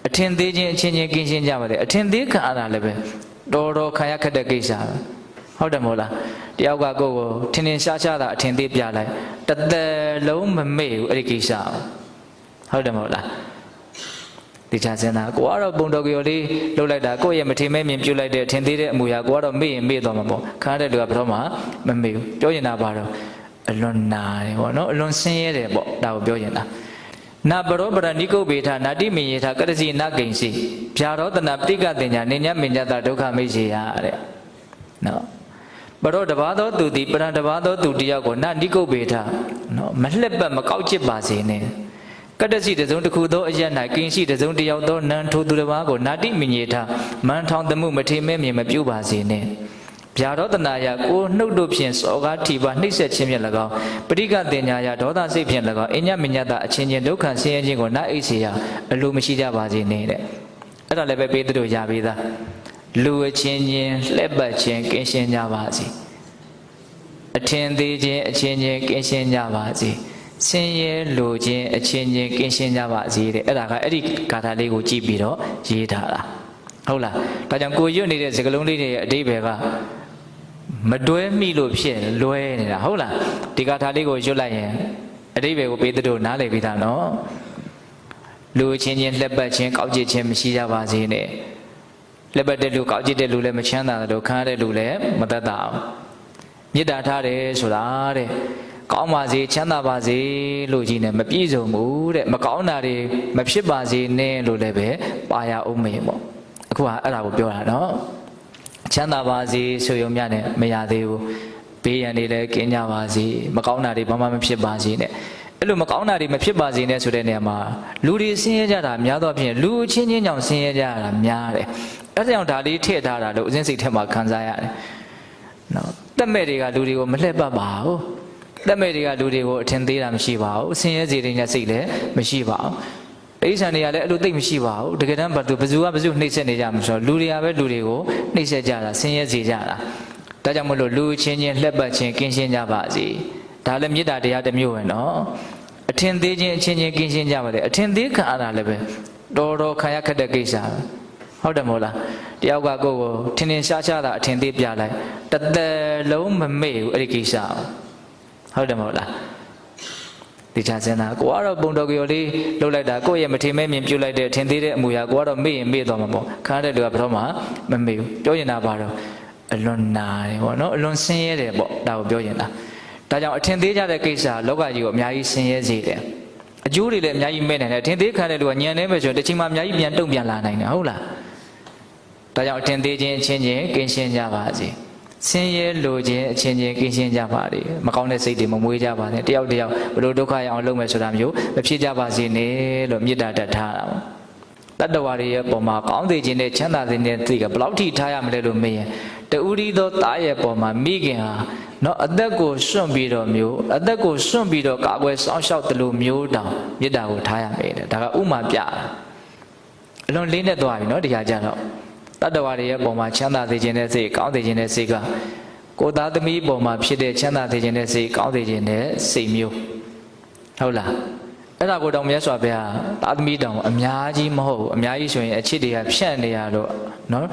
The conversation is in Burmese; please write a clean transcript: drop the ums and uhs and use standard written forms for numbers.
အထင်သေးခြင်းအချင်းချင်းကင်းရှင်းကြပါလေအထင်သေးခံရတာလည်းပဲတော်တော်ခံရခက်တဲ့ကိစ္စဟုတ်တယ်မို့လားတယောက်ကကိုယ်ကိုထင်ထင်ရှားရှားတာအထင်သေးပြလိုက်တသက်လုံးမမေ့ဘူးအဲ့ဒီကိစ္စဟုတ်တယ်မို့လားဒီချစင်တာကိုကတော့ပုံတော်ကြော်လေးလှုပ်လိုက်တာကိုယ့်ရဲ့မထင်မဲ့မြင်ပြုတ်လိုက်တဲ့ထင်သေးတဲ့အမူအရာကိုကတော့မေ့ရင်မေ့သွားမှာပေါ့ခါတဲ့လူကဘယ်တော့မှမမေ့ဘူးပြောရင်တာပါတော့အလွန်နာတယ်ပေါ့နော်အလွန်ဆင်းရဲတယ်ပေါ့ဒါကိုပြောရင်တာနာပရောပရဏိကုတ်ပေထနာတိမေယထကတစီနဂိဉ္စီဗျာရောတနာပဋိကတင်ညာနေညမညတဒုက္ခမိတ်စေရတဲ့နော်ပရောတဘာသောသူသည်ပရံတဘာသောသူတယောက်ကိုနာနိကုတ်ပေထနော်မလှက်ပတ်မကောက်ချစ်ပါစေနဲ့ကတ္တစီတစုံတစ်ခုသောအရ၌ကင်းရှိတစုံတစ်ယောက်သောနံထိုသူတစ်ပါးကိုနာတိမညေထမန်ထောင်သမှုမထေမဲမြင်မပြုပါစေနဲ့ဗျာရောတနာယကိုနှုတ်တို့ဖြင့်စောကားထိပါနှိမ့်ဆက်ခြင်းဖြင့်၎င်းပဋိကတင်ညာယဒေါသစိတ်ဖြင့်၎င်းအညမညတအချင်းချင်းဒုက္ခဆင်းရဲခြင်းကိုနာအိတ်စေရအလိုမရှိကြပါစေနဲ့တဲ့အဲ့ဒါလည်းပဲပေးတို့ရပေးသားလူအချင်းချင်းလှက်ပတ်ခြင်းကင်းရှင်းကြပါစေအထင်သေးခြင်းအချင်းချင်းကင်းရှင်းကြပါစေဆင်းရဲလိုခြင်းအချင်းချင်းကင်းရှင်းကြပါစေတဲ့အဲ့ဒါကအဲ့ဒီဂါထာလေးကိုကြည့်ပြီးတော့ရေးထားတာဟုတ်လားဒါကြောင့်ကိုရွတ်နေတဲ့စကားလုံးလေးတွေရဲ့အဓိပ္ပာယ်ကမတွဲမိလို့ဖြစ်လွဲနေတာဟုတ်လားဒီဂါထာလေးကိုရွတ်လိုက်ရင်အဓိပ္ပာယ်ကိုပေးတို့နားလည်ပြီးသားနော်လူအချင်းချင်းလှက်ပတ်ခြင်းကောက်ကျစ်ခြင်းမရှိကြပါစေနဲ့လက်ပတ်တဲ့လူကောက်ကျစ်တဲ့လူလည်းမချမ်းသာတယ်လို့ခံရတဲ့လူလည်းမသက်သာအောင်မေတ္တာထားတယ်ဆိုတာတဲ့ကောင်းပါစေချမ်းသာပါစေလို့ကြီးနဲ့မပြည့်စုံဘူးတဲ့မကောင်းတာတွေမဖြစ်ပါစေနဲ့လို့လည်းပဲပါရအောင်မေပေါ့အခုကအဲ့ဒါကိုပြောတာနော်ချမ်းသာပါစေဆိုရုံမျှနဲ့မရသေးဘူးဘေးရန်တွေလည်းကင်းကြပါစေမကောင်းတာတွေဘာမှမဖြစ်ပါစေနဲ့အဲ့လိုမကောင်းတာတွေမဖြစ်ပါစေနဲ့ဆိုတဲ့နေရာမှာလူတွေဆင်းရဲကြတာများသောဖြင့်လူချင်းချင်းကြောင့်ဆင်းရဲကြတာများတယ်အဲ့ဒါကြောင့်ဒါလေးထည့်ထားတာလို့အစဉ်စိတ်ထဲမှာခံစားရတယ်နော်တက်မဲ့တွေကလူတွေကိုမလှည့်ပတ်ပါဘူးတက်မဲ့တွေကလူတွေကိုအထင်သေးတာမရှိပါဘူးဆင်းရဲစေတဲ့ညစိတ်လည်းမရှိပါဘူးတိဋ္ဌာန်တွေကလည်းအဲ့လိုသိမရှိပါဘူးတကယ်တမ်းဘယ်သူကဘယ်သူနှိမ့်ဆက်နေကြမှာဆိုတော့လူတွေကပဲလူတွေကိုနှိမ့်ဆက်ကြတာဆင်းရဲစေကြတာဒါကြောင့်မလို့လူချင်းချင်းလှက်ပတ်ချင်းကင်းရှင်းကြပါစေဒါလည်းမေတ္တာတရားတစ်မျိုးပဲနော်အထင်သေးခြင်းအချင်းချင်းကင်းရှင်းကြပါလေအထင်သေးခံရတာလည်းပဲတော်တော်ခံရခက်တဲ့ကိစ္စဟုတ်တယ်မို့လားတယောက်ကကိုယ်ကိုထင်ထင်ရှားရှားတာအထင်သေးပြလိုက်တသက်လုံးမမေ့ဘူးအဲ့ဒီကိစ္စဟုတ်တယ်မို့လားဒီချစင်တာကိုကတော့ပုံတော်ကြော်လေးလှုပ်လိုက်တာကိုယ့်ရဲ့မထင်မဲ့မြင်ပြုတ်လိုက်တဲ့အထင်သေးတဲ့အမူအရာကိုကတော့မေ့ရင်မေ့သွားမှာပေါ့ခါတဲ့လူကဘယ်တော့မှမမေ့ဘူးပြောရင်တာပါတော့အလွန်နာတယ်ပေါ့နော်အလွန်ဆင်းရဲတယ်ပေါ့ဒါကိုပြောရင်တာဒါကြောင့်အထင်သေးကြတဲ့ကိစ္စလောကကြီးကိုအများကြီးဆင်းရဲစေတယ်အကျိုးတွေလည်းအများကြီးမဲ့နိုင်တယ်အထင်သေးခံတဲ့လူကညံနေမယ်ဆိုရင်တစ်ချိန်မှအများကြီးပြန်တုံ့ပြန်လာနိုင်တယ်ဟုတ်လားဒါကြောင့်အထင်သေးခြင်းအချင်းချင်းကင်းရှင်းကြပါစေဆင်းရဲလိုခြင်းအချင်းချင်းကင်းရှင်းကြပါလေမကောင်းတဲ့စိတ်တွေမမွေးကြပါနဲ့တယောက်တယောက်ဘလို့ဒုက္ခရအောင်လုပ်မယ်ဆိုတာမျိုးမဖြစ်ကြပါစေနဲ့လို့မေတ္တာတတ်ထားတာတတ္တဝါတွေရဲ့ပုံမှာကောင်းစေခြင်းနဲ့ချမ်းသာစေခြင်းသိကဘလောက်ထိထားရမလဲလို့မေးရင်တူရီသောသားရဲ့ပုံမှာမိခင်ဟာနော်အသက်ကိုစွန့်ပြီးတော့မျိုးအသက်ကိုစွန့်ပြီးတော့ကာကွယ်စောင့်ရှောက်တယ်လို့မျိုးတောင်မေတ္တာကိုထားရမယ်တဲ့ဒါကဥမာပြအလွန်လေးနဲ့သွားပြီနော်တရားကြတော့တတ္တဝါတွေရဲ့ပုံမှာချမ်းသာစေခြင်းနဲ့စိတ်ကောင်းစေခြင်းနဲ့စိတ်ကကိုသားသမီးပုံမှာဖြစ်တဲ့ချမ်းသာစေခြင်းနဲ့စိတ်ကောင်းစေခြင်းနဲ့စိတ်မျိုးဟုတ်လားအဲ့ဒါကိုတောင်မြတ်စွာဘုရားသားသမီးတောင်အများကြီးမဟုတ်ဘူးအများကြီးဆိုရင်အချစ်တွေကဖြန့်နေရတော့နော်